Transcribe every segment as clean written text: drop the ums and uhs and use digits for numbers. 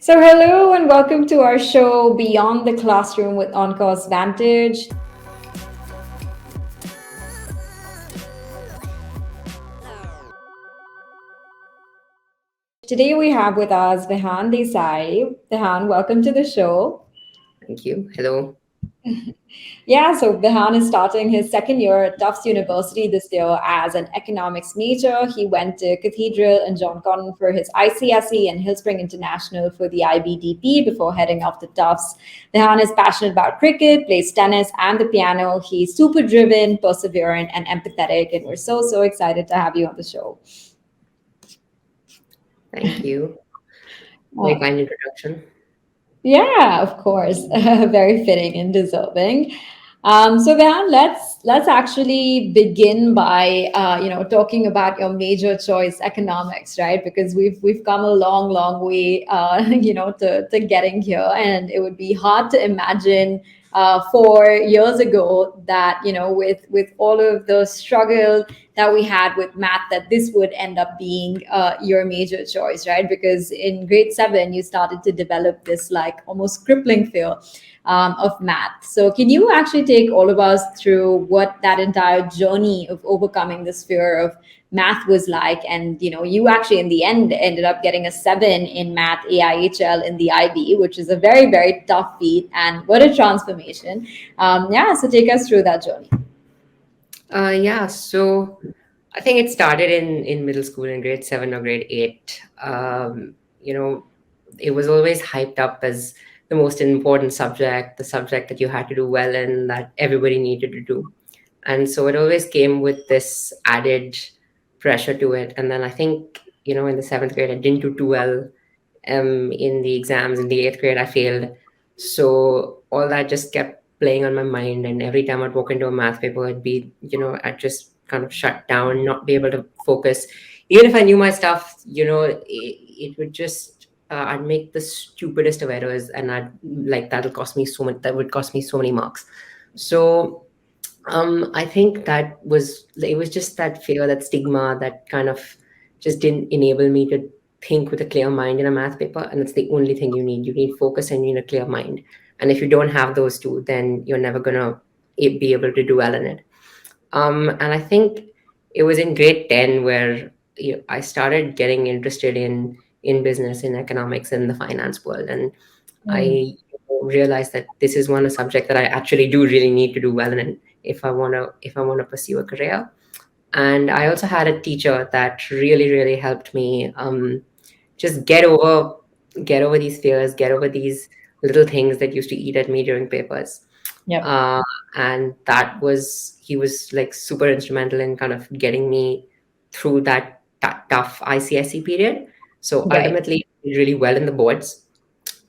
So, hello and welcome to our show Beyond the Classroom with OnCourse Vantage. Today we have with us Vihaan Desai. Vihaan, welcome to the show. Thank you. Hello. Yeah, so Vihaan is starting his second year at Tufts University this year as an economics major. He went to Cathedral and John Cotton for his ICSE and Hillspring International for the IBDP before heading off to Tufts. Vihaan is passionate about cricket, plays tennis and the piano. He's super driven, perseverant, and empathetic. And we're so excited to have you on the show. Thank you. Very Uh, kind introduction. Yeah, of course, very fitting and deserving. So Van, let's actually begin by talking about your major choice, economics, right? Because we've come a long way, to getting here, and it would be hard to imagine 4 years ago that with all of the struggle that we had with math that this would end up being your major choice, right? Because in grade 7 you started to develop this like almost crippling fear of math. So can you actually take all of us through what that entire journey of overcoming this fear of math was like? And you actually in the end ended up getting a 7 in math AIHL in the IB, which is a very tough feat, and what a transformation. Yeah, so take us through that journey. Yeah, so I think it started in middle school in grade 7 or grade 8. You know, it was always hyped up as the most important subject, the subject that you had to do well in, that everybody needed to do. And so it always came with this added pressure to it. And then I think, in the seventh grade, I didn't do too well in the exams. In the eighth grade, I failed. So all that just kept playing on my mind. And every time I'd walk into a math paper, I'd just kind of shut down, not be able to focus. Even if I knew my stuff, it would just, I'd make the stupidest of errors, and that'll cost me so much, that would cost me so many marks. So I think it was just that fear, that stigma, that kind of just didn't enable me to think with a clear mind in a math paper. And it's the only thing you need. You need focus and you need a clear mind. And if you don't have those two, then you're never gonna be able to do well in it. And I think it was in grade 10 where I started getting interested in business, in economics, in the finance world. And Mm. I realized that this is one a subject that I actually do really need to do well in if I want to pursue a career. And I also had a teacher that really helped me just get over these fears, get over these little things that used to eat at me during papers. Yep. uh, and he was like super instrumental in kind of getting me through that tough ICSE period. So Right. ultimately I did really well in the boards,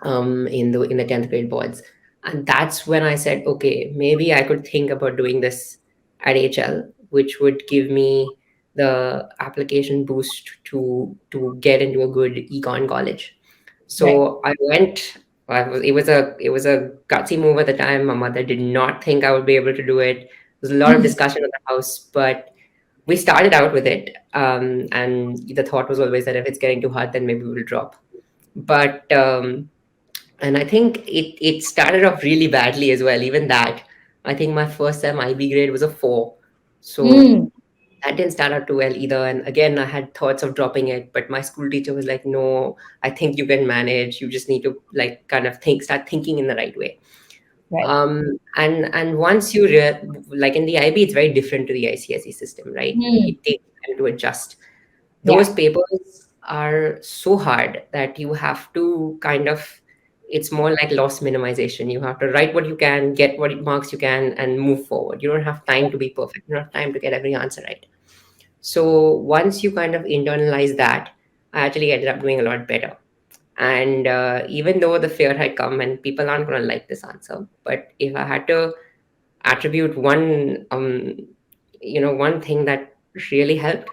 in the 10th grade boards. And that's when I said, okay, maybe I could think about doing this at HL, which would give me the application boost to get into a good econ college. Right. So I went. It was a gutsy move at the time. My mother did not think I would be able to do it. There was a lot of discussion in the house, but we started out with it. And the thought was always that if it's getting too hard, then maybe we'll drop. But and I think it started off really badly as well. Even that, I think my first sem IB grade was a 4. So Mm. that didn't start out too well either. And again, I had thoughts of dropping it, but my school teacher was like, "No, I think you can manage. You just need to like kind of start thinking in the right way." Right. And once like in the IB, it's very different to the ICSE system, right? Mm. It takes time to adjust. Those Yeah. papers are so hard that you have to kind of, it's more like loss minimization. You have to write what you can, get what marks you can, and move forward. You don't have time to be perfect. You don't have time to get every answer right. So once you kind of internalize that, I actually ended up doing a lot better. And even though the fear had come and people aren't going to like this answer, but if I had to attribute one thing that really helped,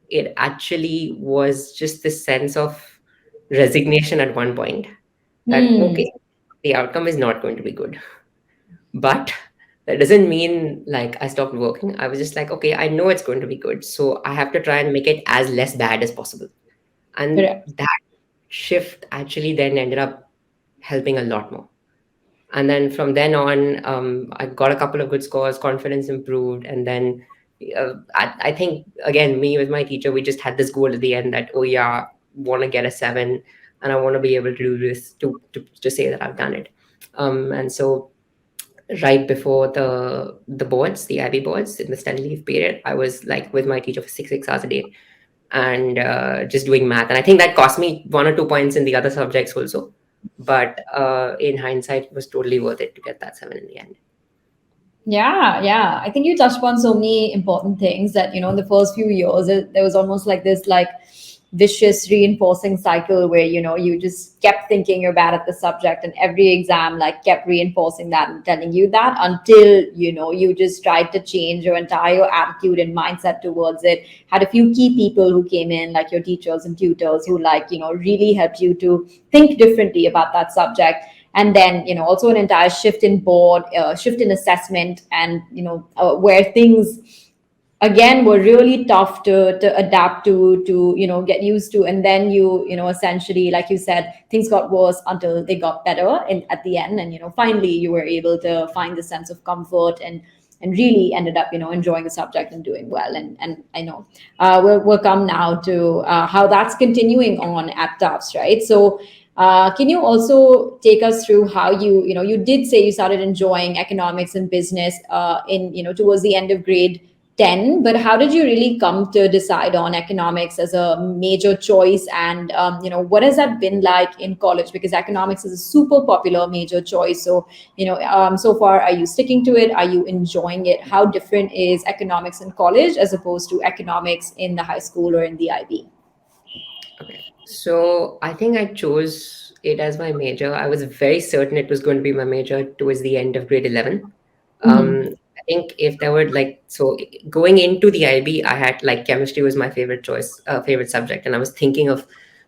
it actually was just this sense of resignation at one point, that Mm. okay, the outcome is not going to be good, but that doesn't mean like I stopped working. I was just like, okay, I know it's going to be good, so I have to try and make it as less bad as possible. And Correct. that shift actually then ended up helping a lot more. And then from then on, I got a couple of good scores, confidence improved, and then I think again, me with my teacher, we just had this goal at the end that, oh yeah, want to get a 7, and I want to be able to do this to say that I've done it. And so right before the boards, the IB boards, in the study leave period, I was like with my teacher for 6 hours a day, and just doing math. And I think that cost me 1 or 2 points in the other subjects also. But in hindsight, it was totally worth it to get that 7 in the end. Yeah, yeah. I think you touched upon so many important things that, in the first few years, there was almost like this like vicious reinforcing cycle where, you just kept thinking you're bad at the subject, and every exam like kept reinforcing that and telling you that until, you just tried to change your entire attitude and mindset towards it. Had a few key people who came in, like your teachers and tutors, who like, really helped you to think differently about that subject. And then, also an entire shift in board, shift in assessment, and where things again were really tough to adapt to get used to. And then essentially, like you said, things got worse until they got better at the end. And finally you were able to find the sense of comfort, and really ended up enjoying the subject and doing well. And I know we'll come now to how that's continuing on at Tufts, right? So can you also take us through how you did say you started enjoying economics and business in towards the end of grade 10, but how did you really come to decide on economics as a major choice? And what has that been like in college? Because economics is a super popular major choice. So so far, are you sticking to it? Are you enjoying it? How different is economics in college as opposed to economics in the high school or in the IB? Okay. So I think I chose it as my major. I was very certain it was going to be my major towards the end of grade 11. Hmm. I think if there were like, so going into the IB, I had like chemistry was my favorite choice, favorite subject. And I was thinking of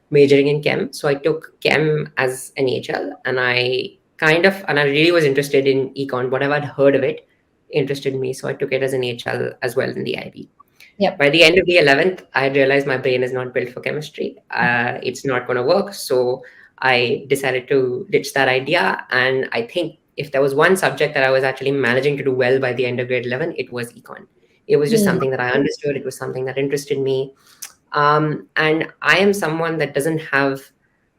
majoring in chem. So I took chem as an HL, and and I really was interested in econ. Whatever I'd heard of it interested me. So I took it as an HL as well in the IB. Yep. By the end of the 11th, I realized my brain is not built for chemistry. It's not going to work. So I decided to ditch that idea. And I think if there was one subject that I was actually managing to do well by the end of grade 11, it was econ. It was just Hmm. something that I understood. It was something that interested me. And I am someone that doesn't have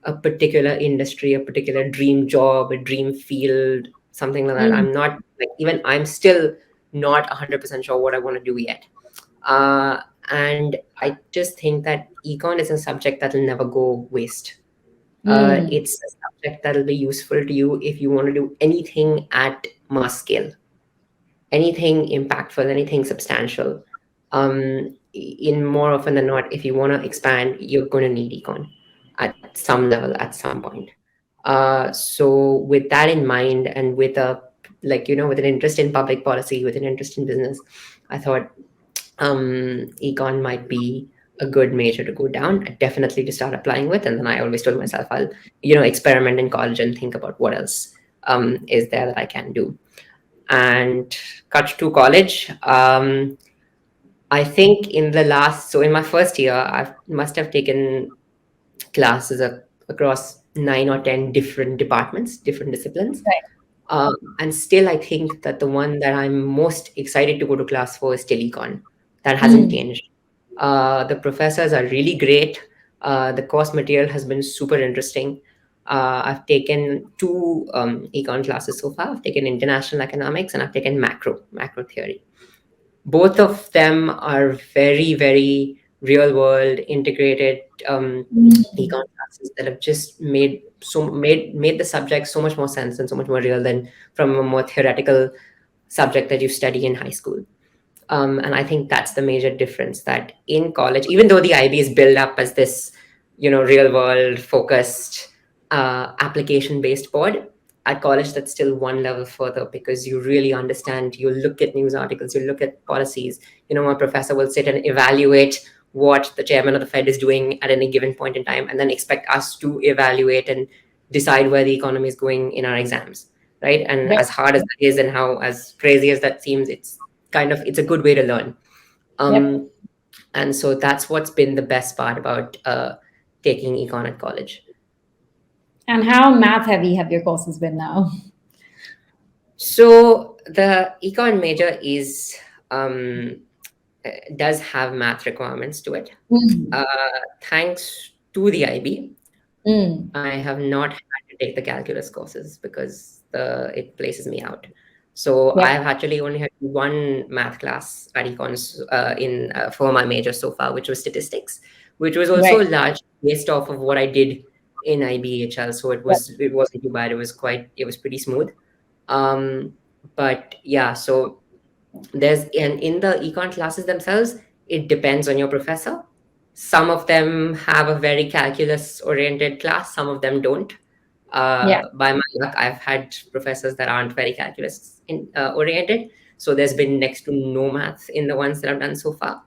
a particular industry, a particular dream job, a dream field, something like that. Hmm. I'm not like, even I'm still not 100% sure what I want to do yet. Uh, and I just think that econ is a subject that will never go waste. Hmm. It's a subject that will be useful to you if you want to do anything at mass scale, anything impactful, anything substantial. In more often than not, if you want to expand, you're going to need econ at some level at some point. So with that in mind, and with a with an interest in public policy, with an interest in business, I thought econ might be a good major to go down, definitely to start applying with. And then I always told myself I'll, experiment in college and think about what else is there that I can do. And cut to college. I think in my first year, I must have taken classes across 9 or 10 different departments, different disciplines. Right. And still, I think that the one that I'm most excited to go to class for is still econ. That hasn't Hmm. changed. The professors are really great. The course material has been super interesting. I've taken two econ classes so far. I've taken international economics, and I've taken macro theory. Both of them are very, very real world integrated econ classes that have just made the subject so much more sense and so much more real than from a more theoretical subject that you study in high school. And I think that's the major difference, that in college, even though the IB is built up as this, real world focused, application based board, at college, that's still one level further, because you really understand, you look at news articles, you look at policies. A professor will sit and evaluate what the chairman of the Fed is doing at any given point in time, and then expect us to evaluate and decide where the economy is going in our exams, right? And Right. as hard as that is, and how as crazy as that seems, it's a good way to learn. Yep. And so that's what's been the best part about taking econ at college. And how math heavy have your courses been now? So the econ major is um, does have math requirements to it. Mm. Uh, Thanks to the IB, Mm. I have not had to take the calculus courses because it places me out. So I Yep. have actually only had one math class at econs in for my major so far, which was statistics, which was also Right. largely based off of what I did in IBHL. So Yep. it wasn't too bad. It was pretty smooth. Um, but yeah, so there's and in the econ classes themselves, it depends on your professor. Some of them have a very calculus oriented class, some of them don't. Yeah. By my luck, I've had professors that aren't very oriented, so there's been next to no math in the ones that I've done so far.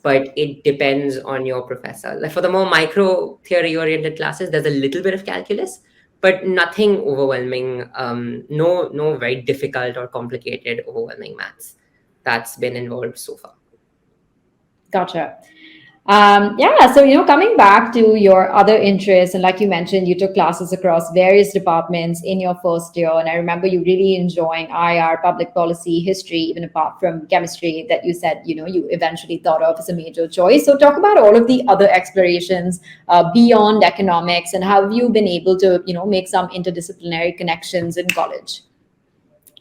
But it depends on your professor. Like for the more micro theory oriented classes, there's a little bit of calculus, but nothing overwhelming. No very difficult or complicated overwhelming maths that's been involved so far. Gotcha. Yeah, so coming back to your other interests, and like you mentioned, you took classes across various departments in your first year, and I remember you really enjoying IR, public policy, history, even apart from chemistry that you said you eventually thought of as a major choice. So talk about all of the other explorations beyond economics, and how have you been able to make some interdisciplinary connections in college?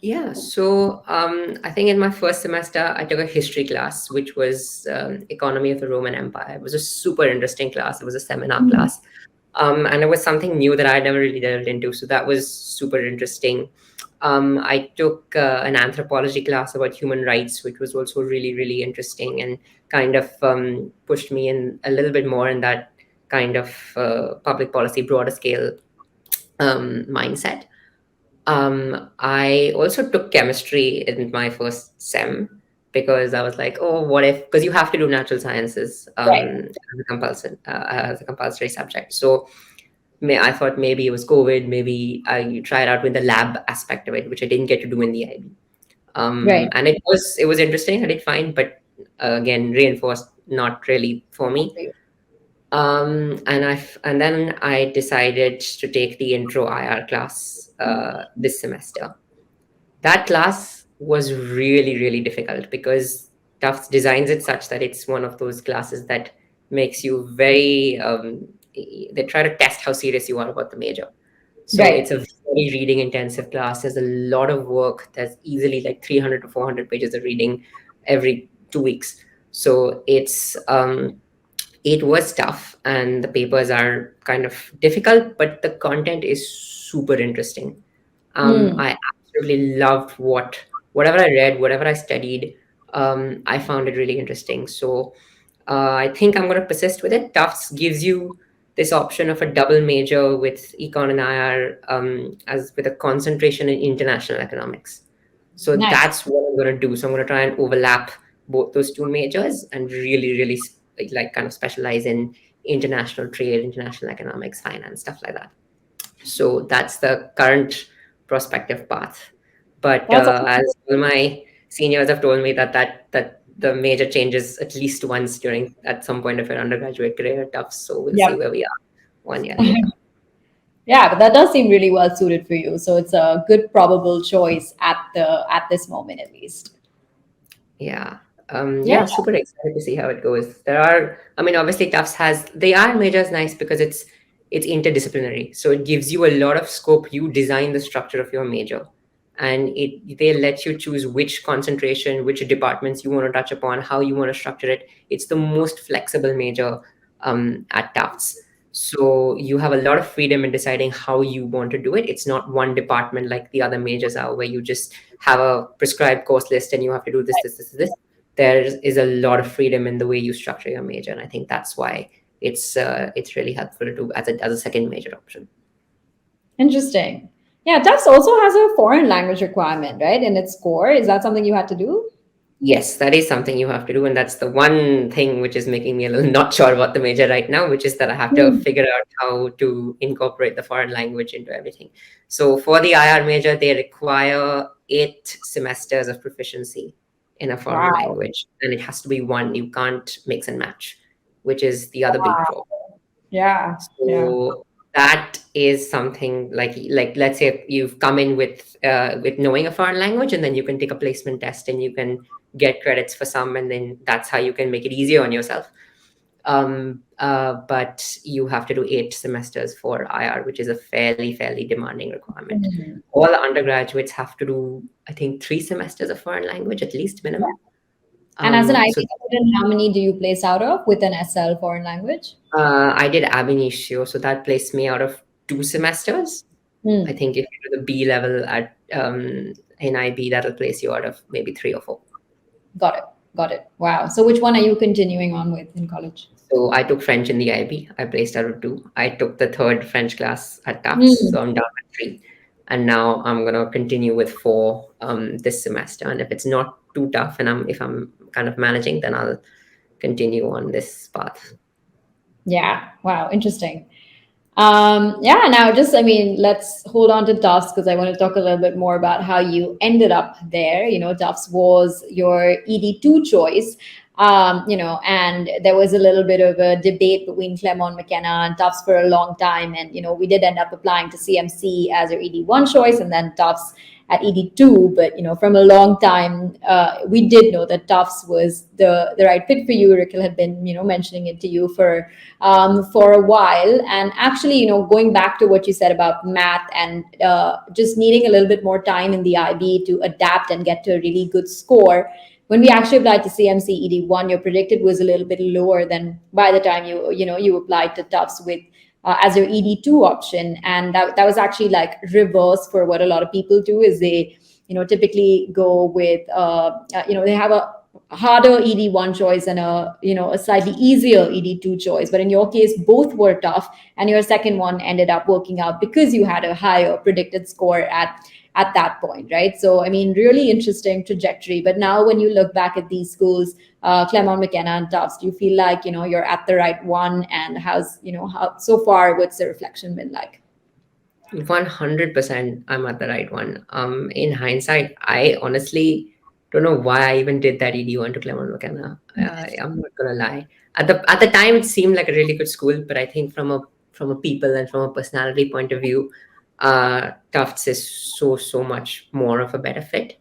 Yeah, so I think in my first semester, I took a history class, which was Economy of the Roman Empire. It was a super interesting class. It was a seminar Mhm. class. And it was something new that I never really delved into. So that was super interesting. I took an anthropology class about human rights, which was also really, really interesting and kind of pushed me in a little bit more in that kind of public policy, broader scale mindset. I also took chemistry in my first sem because I was like, oh, what if? Because you have to do natural sciences Right, as a compulsory subject. So I thought maybe it was COVID. Maybe I tried out with the lab aspect of it, which I didn't get to do in the IB. right. And it was interesting. I did fine, but again, reinforced not really for me. And then I decided to take the intro IR class this semester. That class was really, really difficult because Tufts designs it such that it's one of those classes that makes you very, they try to test how serious you are about the major. So it's Right. a very reading intensive class. There's a lot of work. There's easily like 300 to 400 pages of reading every 2 weeks. So it was tough and the papers are kind of difficult, but the content is super interesting. Mm. I absolutely loved whatever I read, whatever I studied. I found it really interesting. So I think I'm going to persist with it. Tufts gives you this option of a double major with econ and IR as with a concentration in international economics. So Nice. that's what I'm going to do. So I'm going to try and overlap both those two majors and really, really like kind of specialize in international trade, international economics, finance, stuff like that. So that's the current prospective path. But That's as all my seniors have told me that the major changes at least once during at some point of your undergraduate career at Tufts. So we'll see Yep. where we are 1 year later. Yeah, but that does seem really well suited for you. So it's a good probable choice at this moment at least. Yeah. Yeah. Yeah, super excited to see how it goes. I mean, obviously Tufts has the IR major is nice because it's interdisciplinary. So it gives you a lot of scope. You design the structure of your major. And they let you choose which concentration, which departments you want to touch upon, how you want to structure it. It's the most flexible major at Tufts. So you have a lot of freedom in deciding how you want to do it. It's not one department like the other majors are, where you just have a prescribed course list and you have to do this. There is a lot of freedom in the way you structure your major, and I think that's why it's really helpful to do as a second major option. Interesting. Yeah, Tufts also has a foreign language requirement, right? In its core. Is that something you had to do? Yes, that is something you have to do, and that's the one thing which is making me a little not sure about the major right now, which is that I have to Hmm. figure out how to incorporate the foreign language into everything. So for the IR major, they require 8 semesters of proficiency in a foreign Wow. language, and it has to be one. You can't mix and match, which is the other big Wow. draw. Yeah. Yeah. So that is something like let's say you've come in with knowing a foreign language, and then you can take a placement test and you can get credits for some, and then that's how you can make it easier on yourself. But you have to do 8 semesters for IR, which is a fairly demanding requirement. Hmm. All undergraduates have to do, I think, 3 semesters of foreign language at least Yeah. minimum. And as an IB So student, how many do you place out of with an SL foreign language? I did ab initio, so that placed me out of 2 semesters. I Hmm. think if you do the B level at in IB, that'll place you out of maybe 3 or 4. Got it. Got it. Wow. So which one are you continuing on with in college? So I took French in the IB. I placed out of 2. I took the third French class at Tufts, Hmm. so I'm down at 3. And now I'm gonna continue with 4 this semester. And if it's not too tough, and if I'm kind of managing, then I'll continue on this path. Yeah. Wow. Interesting. Yeah, now just, I mean, let's hold on to Tufts because I want to talk a little bit more about how you ended up there. Tufts was your ED2 choice, and there was a little bit of a debate between Claremont McKenna and Tufts for a long time. And, we did end up applying to CMC as your ED1 choice and then Tufts at ED2. But, from a long time, we did know that Tufts was the right fit for you. Raquel had been, mentioning it to you for a while. And actually, going back to what you said about math and just needing a little bit more time in the IB to adapt and get to a really good score. When we actually applied to CMC ED1, your predicted was a little bit lower than by the time you applied to Tufts with as your ED2 option. And that was actually like reverse for what a lot of people do is they, typically go with, they have a harder ED1 choice and a slightly easier ED2 choice. But in your case, both were tough, and your second one ended up working out because you had a higher predicted score at that point, right? So I mean, really interesting trajectory. But now when you look back at these schools, Claremont McKenna and Tufts, do you feel like you're at the right one? And how so far? What's the reflection been like? 100% I'm at the right one. In hindsight, I honestly don't know why I even did that ED1 to Claremont McKenna. I'm not gonna lie. At the time, it seemed like a really good school, but I think from a people and from a personality point of view, Tufts is so much more of a better fit.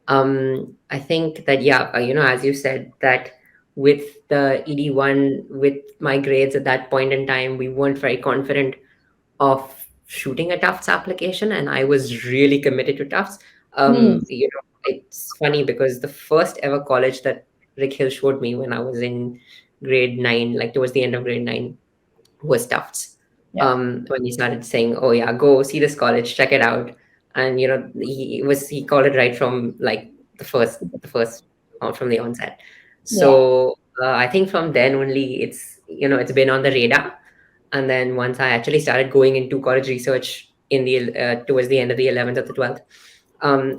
I think that yeah, as you said, that with the ED1, with my grades at that point in time, we weren't very confident of shooting a Tufts application, and I was really committed to Tufts. Hmm. It's funny because the first ever college that Rick Hill showed me when I was in grade 9, like towards the end of grade 9, was Tufts. Yeah. When he started saying, "Oh yeah, go see this college, check it out," and he called it right from like the first from the onset. Yeah. So I think from then only it's been on the radar. And then once I actually started going into college research in the towards the end of the 11th or the 12th,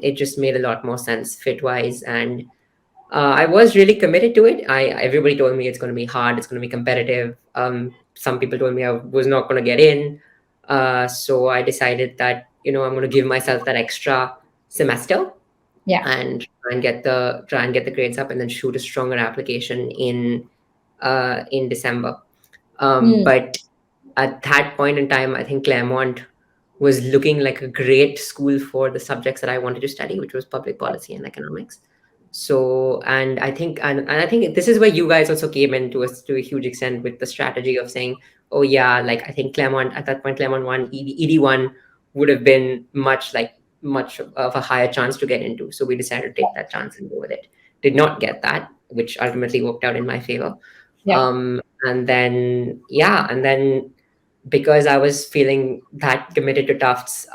it just made a lot more sense fit wise, and I was really committed to it. Everybody told me it's going to be hard, it's going to be competitive. Some people told me I was not going to get in. So I decided that I'm going to give myself that extra semester Yeah. and try and get the grades up, and then shoot a stronger application in December. Hmm. But at that point in time, I think Claremont was looking like a great school for the subjects that I wanted to study, which was public policy and economics. So, and I think this is where you guys also came in to a huge extent with the strategy of saying, oh yeah, like I think Claremont at that point, Claremont one, ED1 would have been much of a higher chance to get into. So we decided to take that chance and go with it. Did not get that, which ultimately worked out in my favor. Yeah. And then because I was feeling that committed to Tufts,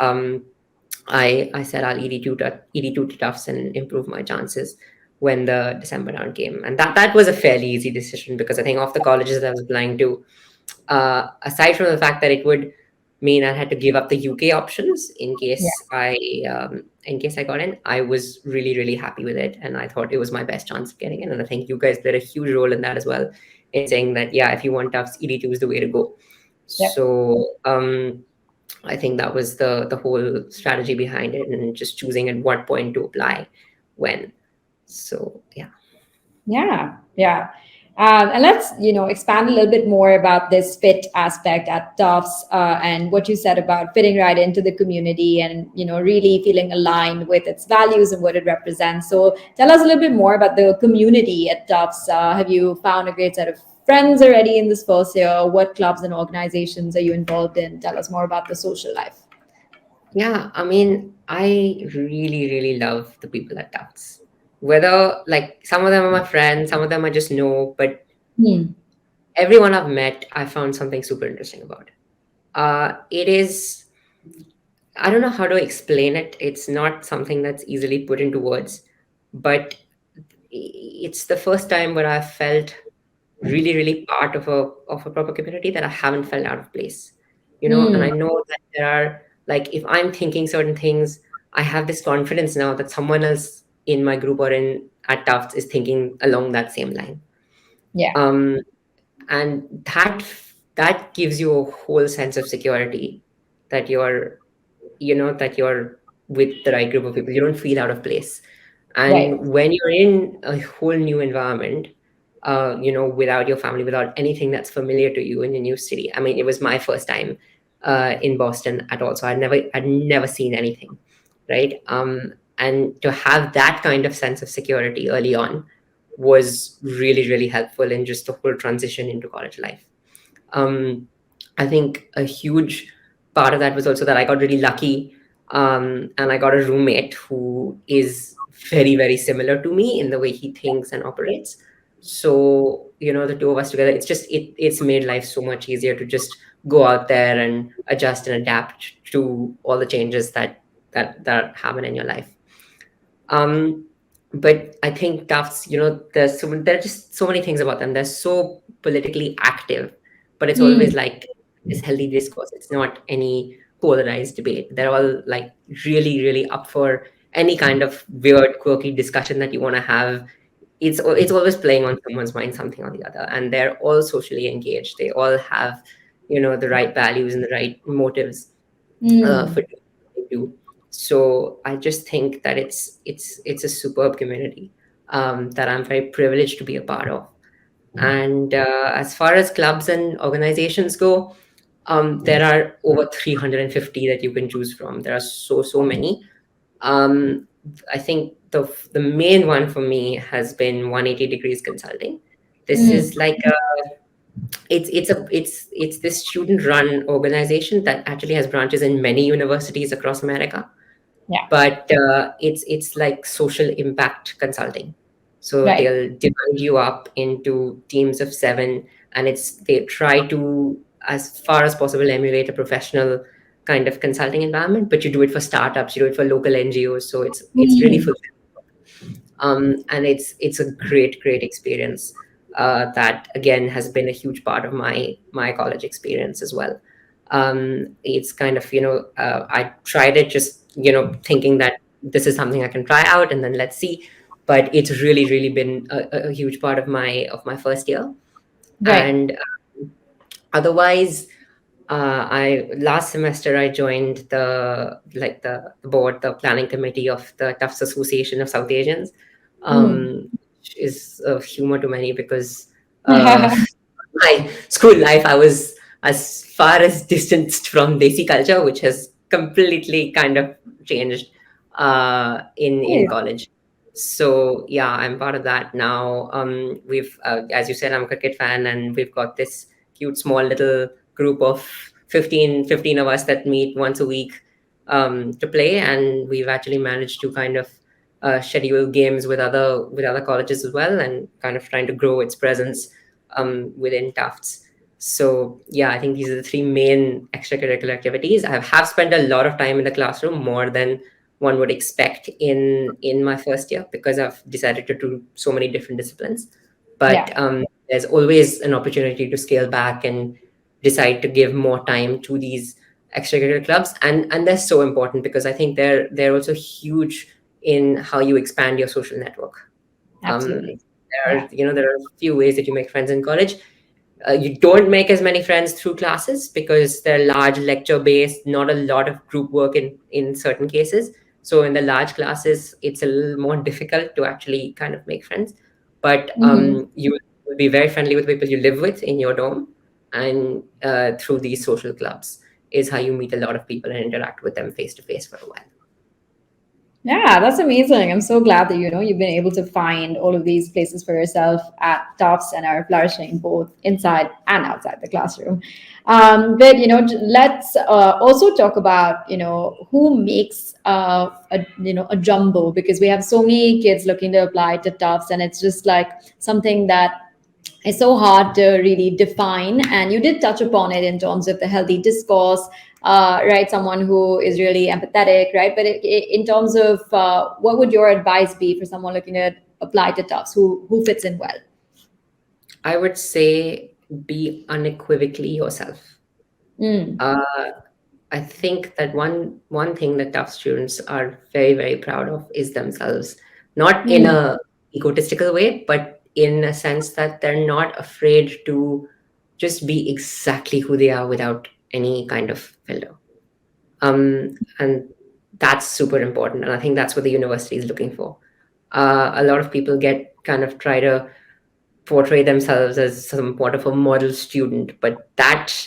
I said I'll ED2 to Tufts and improve my chances when the December round came, and that was a fairly easy decision because I think of the colleges that I was applying to, aside from the fact that it would mean I had to give up the UK options Yeah. in case I got in, I was really happy with it, and I thought it was my best chance of getting in. And I think you guys played a huge role in that as well, in saying that yeah, if you want Tufts, ED2 is the way to go. Yeah. So I think that was the whole strategy behind it, and just choosing at what point to apply when. So yeah. Yeah. Yeah. And let's, expand a little bit more about this fit aspect at Tufts, and what you said about fitting right into the community and, really feeling aligned with its values and what it represents. So tell us a little bit more about the community at Tufts. Have you found a great set of friends already in this first year? What clubs and organizations are you involved in? Tell us more about the social life. Yeah, I mean, I really, really love the people at Tufts. Whether like some of them are my friends, some of them I just know, but Hmm. everyone I've met, I found something super interesting about. It is, I don't know how to explain it. It's not something that's easily put into words, but it's the first time where I felt really, really part of a proper community that I haven't felt out of place. And I Hmm. know that there are like if I'm thinking certain things, I have this confidence now that someone else in my group or in at Tufts is thinking along that same line. Yeah. Um, and that gives you a whole sense of security that you're with the right group of people. You don't feel out of place. Right. And when you're in a whole new environment, without your family, without anything that's familiar to you in a new city. I mean, it was my first time in Boston at all, so I'd never seen anything, right? And to have that kind of sense of security early on was really, really helpful in just the whole transition into college life. um, I think a huge part of that was also that I got really lucky, and I got a roommate who is very, very similar to me in the way he thinks and operates. So, the two of us together, it's made life so much easier to just go out there and adjust and adapt to all the changes that happen in your life. Um, but I think Tufts, there are just so many things about them. They're so politically active, but it's Hmm. always like this healthy discourse. It's not any polarized debate. They're all like really, really up for any kind of weird, quirky discussion that you want to have. It's always playing on someone's mind, something or the other, and they're all socially engaged. They all have, the right values and the right motives Hmm. for doing what they do. So I just think that it's a superb community that I'm very privileged to be a part of. And as far as clubs and organizations go, there are over 350 that you can choose from. There are so many. Um, I think the main one for me has been 180 Degrees Consulting. This Hmm. is like it's this student run organization that actually has branches in many universities across America, Yeah. but it's like social impact consulting. So Right. they'll divide you up into teams of 7, and they try to, as far as possible, emulate a professional kind of consulting environment, but you do it for startups, you do it for local NGOs, so it's really Hmm. fulfilling. And it's a great experience that again has been a huge part of my college experience as well. It's kind of I tried it just thinking that this is something I can try out and then let's see, but it's really been a huge part of my first year. Right. And otherwise, I last semester I joined the board, the planning committee of the Tufts Association of South Asians, Hmm. which is of humor to many because my school life I was as far as distanced from Desi culture, which has completely kind of changed in Nice. college. So yeah, I'm part of that now. We've as you said, I'm a cricket fan, and we've got this cute small little group of 15 of us that meet once a week to play, and we've actually managed to kind of schedule games with other colleges as well, and kind of trying to grow its presence within Tufts. So yeah, I think these are the three main extracurricular activities. I have spent a lot of time in the classroom, more than one would expect in my first year, because I've decided to do so many different disciplines. But Yeah. there's always an opportunity to scale back and decide to give more time to these extracurricular clubs, and they're so important because I think they're also huge in how you expand your social network. Absolutely. Yeah. There are a few ways that you make friends in college. You don't make as many friends through classes because they're large lecture based, not a lot of group work in certain cases. So in the large classes, it's a little more difficult to actually kind of make friends. But Hmm. you will be very friendly with people you live with in your dorm, and through these social clubs is how you meet a lot of people and interact with them face to face for a while. Yeah, that's amazing. I'm so glad that you've been able to find all of these places for yourself at Tufts and are flourishing both inside and outside the classroom. But let's also talk about who makes a jumbo, because we have so many kids looking to apply to Tufts, and it's just like something that is so hard to really define. And you did touch upon it in terms of the healthy discourse, right? Someone who is really empathetic, right? But in terms of what would your advice be for someone looking to apply to Tufts who fits in well? I would say be unequivocally yourself. Mm, Uh, I think that one thing that tough students are very, very proud of is themselves, not in mm, a egotistical way, but in a sense that they're not afraid to just be exactly who they are without any kind of filter. And that's super important. And I think that's what the university is looking for. A lot of people get kind of try to portray themselves as somewhat of a model student, but that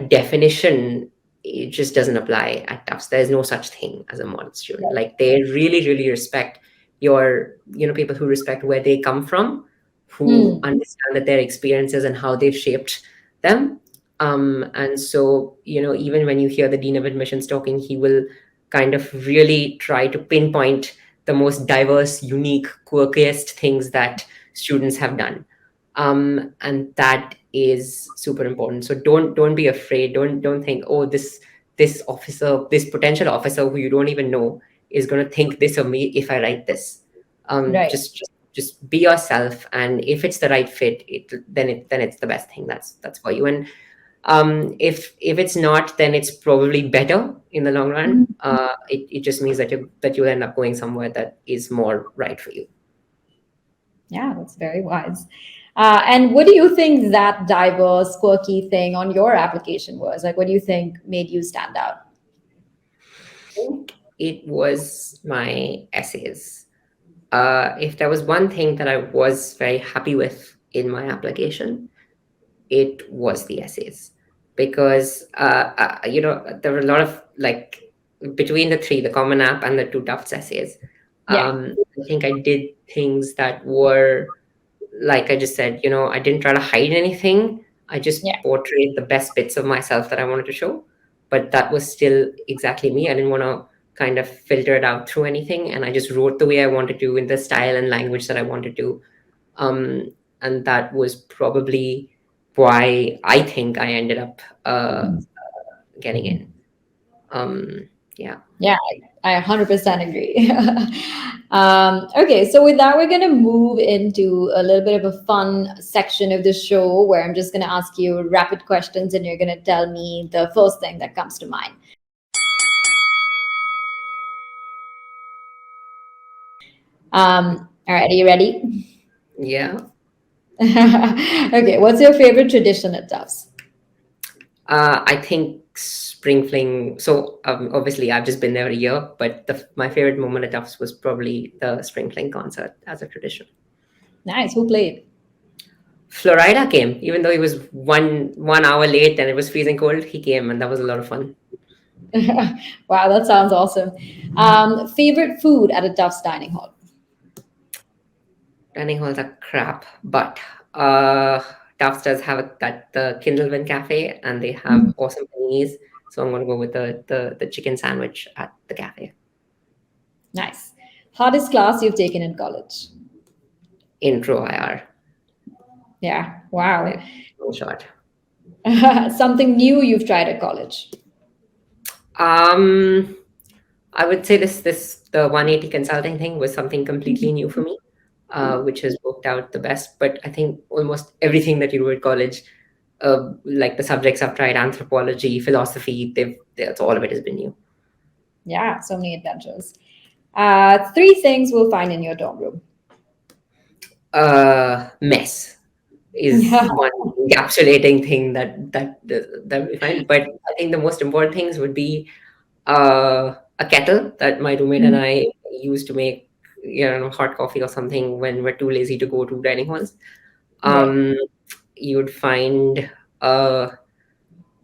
definition, it just doesn't apply at Tufts. There's no such thing as a model student. right. Like they really, really respect people who respect where they come from, who Mm, understand that their experiences and how they've shaped them. And so, even when you hear the dean of admissions talking, he will kind of really try to pinpoint the most diverse, unique, quirkiest things that students have done. And that is super important. So don't be afraid. Don't think, oh, this officer, this potential officer who you don't even know is going to think this of me if I write this. right. Just be yourself, and if it's the right fit, then it's the best thing that's for you. And if it's not, then it's probably better in the long run. Mm, It just means that you'll end up going somewhere that is more right for you. yeah, that's very wise. And what do you think that diverse, quirky thing on your application was? Like, what do you think made you stand out? Think it was my essays. If there was one thing that I was very happy with in my application, it was the essays, because there were a lot of, like, between the three, the Common App and the two Tufts essays. Yeah, I think I did things that were, like I just said, I didn't try to hide anything. I just yeah. portrayed the best bits of myself that I wanted to show. But that was still exactly me. I didn't want to kind of filter it out through anything. And I just wrote the way I wanted to, in the style and language that I wanted to. Um, and that was probably why I think I ended up getting in. Yeah. Yeah, I 100% agree. Okay, so with that, we're going to move into a little bit of a fun section of the show where I'm just going to ask you rapid questions and you're going to tell me the first thing that comes to mind. All right, are you ready? Yeah. Okay, what's your favorite tradition at Tufts? I think spring fling. So obviously, I've just been there a year, but my favorite moment at Tufts was probably the spring fling concert as a tradition. Nice, who played? Florida came, even though he was one hour late and it was freezing cold. He came, and that was a lot of fun. Wow, that sounds awesome. Favorite food at a Tufts dining hall? Dining halls are crap, but uh, Tufts does have the Kindlewind Cafe, and they have awesome paninis. So I'm gonna go with the chicken sandwich at the cafe. Nice. Hardest class you've taken in college? Intro IR. Yeah, wow. Yeah, long shot. Something new you've tried at college? Um, I would say this the 180 consulting thing was something completely new for me, which has worked out the best. But I think almost everything that you do at college, like the subjects I've tried, anthropology, philosophy, that's all of it has been new. Yeah, so many adventures. Three things we'll find in your dorm room. Mess is one encapsulating thing that we find. But I think the most important things would be a kettle that my roommate and Mhm. I use to make hot coffee or something when we're too lazy to go to dining halls. Um, you'd find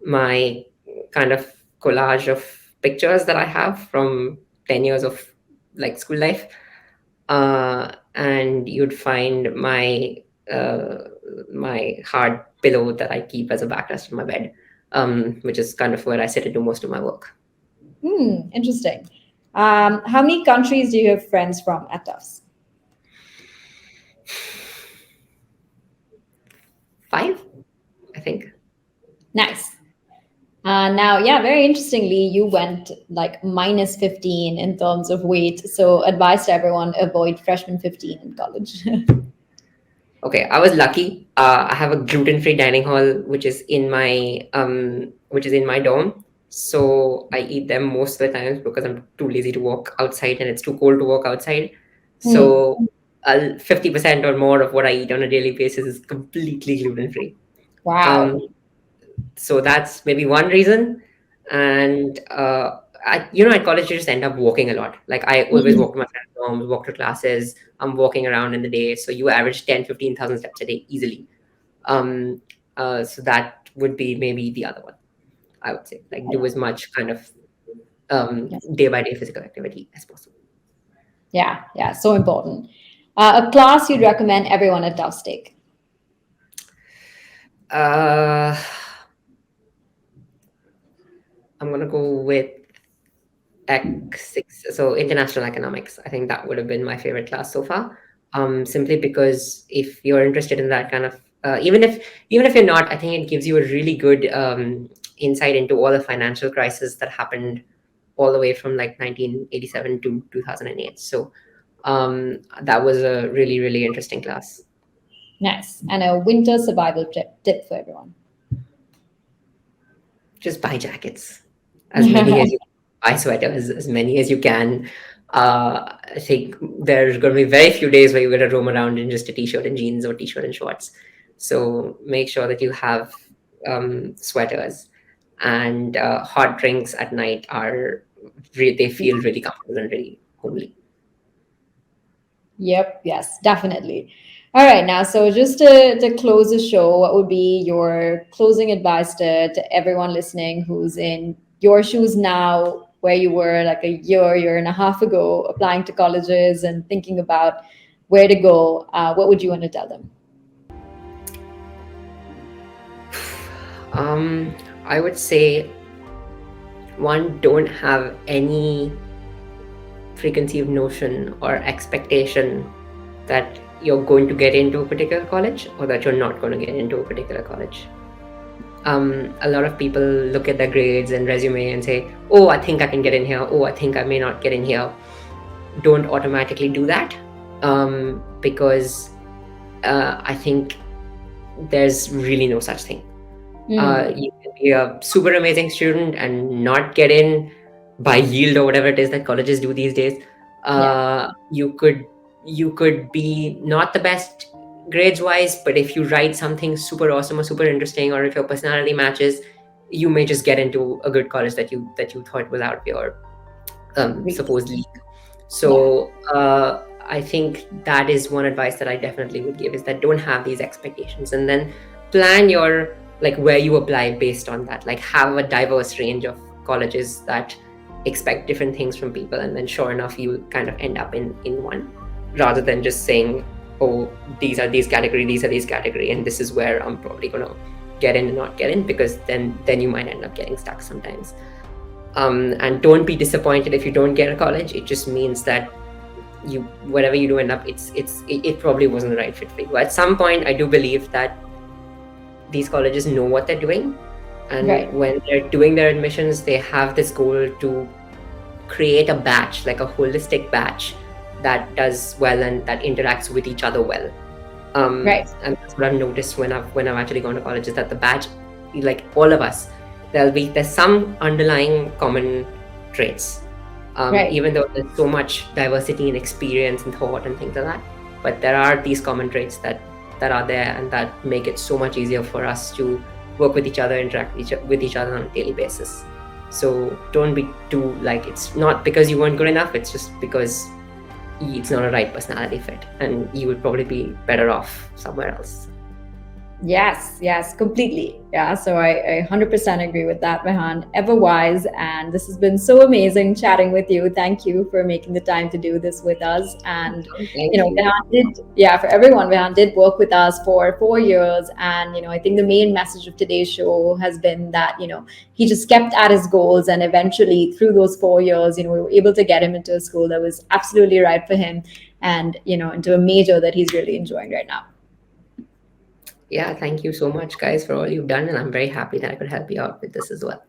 my kind of collage of pictures that I have from 10 years of like school life. And you'd find my hard pillow that I keep as a backrest on my bed, which is kind of where I sit and do most of my work. Interesting. How many countries do you have friends from at Tufts? 5, I think. Nice. Now, yeah, very interestingly, you went like minus 15 in terms of weight. So, advice to everyone, avoid freshman 15 in college. Okay, I was lucky. I have a gluten-free dining hall, which is in my dorm. So I eat them most of the times because I'm too lazy to walk outside and it's too cold to walk outside. Hmm. So 50% or more of what I eat on a daily basis is completely gluten-free. Um, Wow. so that's maybe one reason. And at college you just end up walking a lot. Like I always Hmm. walk to my friends' homes, walk to classes. I'm walking around in the day, so you average 10-15,000 steps a day easily. um so that would be maybe the other one. I would say, like, do as much kind of Yes. day by day physical activity as possible. Yeah, yeah, so important. A class you'd recommend everyone at Tufts take. uh I'm gonna go with X6, so international economics. I think that would have been my favorite class so far. Simply because if you're interested in that kind of, even if you're not, I think it gives you a really good insight into all the financial crisis that happened all the way from like 1987 to 2008. So that was a really, really interesting class. Nice. And a winter survival tip for everyone. Just buy jackets, as many as you buy sweaters, as many as you can. I think there's going to be very few days where you're going to roam around in just a t-shirt and jeans or t-shirt and shorts. So make sure that you have sweaters, and hot drinks at night they feel really comfortable and really homely. Yep, yes, definitely. All right, now, so just to close the show, what would be your closing advice to everyone listening who's in your shoes now, where you were like a year and a half ago, applying to colleges and thinking about where to go? What would you want to tell them? I would say, one, don't have any preconceived notion or expectation that you're going to get into a particular college or that you're not going to get into a particular college. A lot of people look at their grades and resume and say, oh, I think I can get in here. Oh, I think I may not get in here. Don't automatically do that, because I think there's really no such thing. You can be a super amazing student and not get in by yield or whatever it is that colleges do these days. You could be not the best grades wise, but if you write something super awesome or super interesting, or if your personality matches, you may just get into a good college that you thought was out of your supposed league. So I think that is one advice that I definitely would give, is that don't have these expectations, and then plan your, like, where you apply based on that. Like, have a diverse range of colleges that expect different things from people, and then sure enough you kind of end up in one, rather than just saying, oh, these are these category and this is where I'm probably going to get in and not get in, because then you might end up getting stuck sometimes. And don't be disappointed if you don't get a college. It just means that whatever you do end up, it probably wasn't the right fit for you. At some point, I do believe that these colleges know what they're doing, and when they're doing their admissions, they have this goal to create a batch, like a holistic batch that does well and that interacts with each other well. And that's what I've noticed when I've actually gone to college, is that the batch, like all of us, there's some underlying common traits, even though there's so much diversity in experience and thought and things like that. But there are these common traits that are there, and that make it so much easier for us to work with each other, interact with each other on a daily basis. So don't be too, like, it's not because you weren't good enough, it's just because it's not a right personality fit, and you would probably be better off somewhere else. Yes, yes, completely. Yeah, so I 100% agree with that, Vihaan. Ever wise. And this has been so amazing chatting with you. Thank you for making the time to do this with us. And, Thank you. Vihaan did, yeah, for everyone, Vihaan did work with us for 4 years. And, I think the main message of today's show has been that, he just kept at his goals. And eventually, through those 4 years, we were able to get him into a school that was absolutely right for him and, into a major that he's really enjoying right now. Yeah, thank you so much, guys, for all you've done. And I'm very happy that I could help you out with this as well.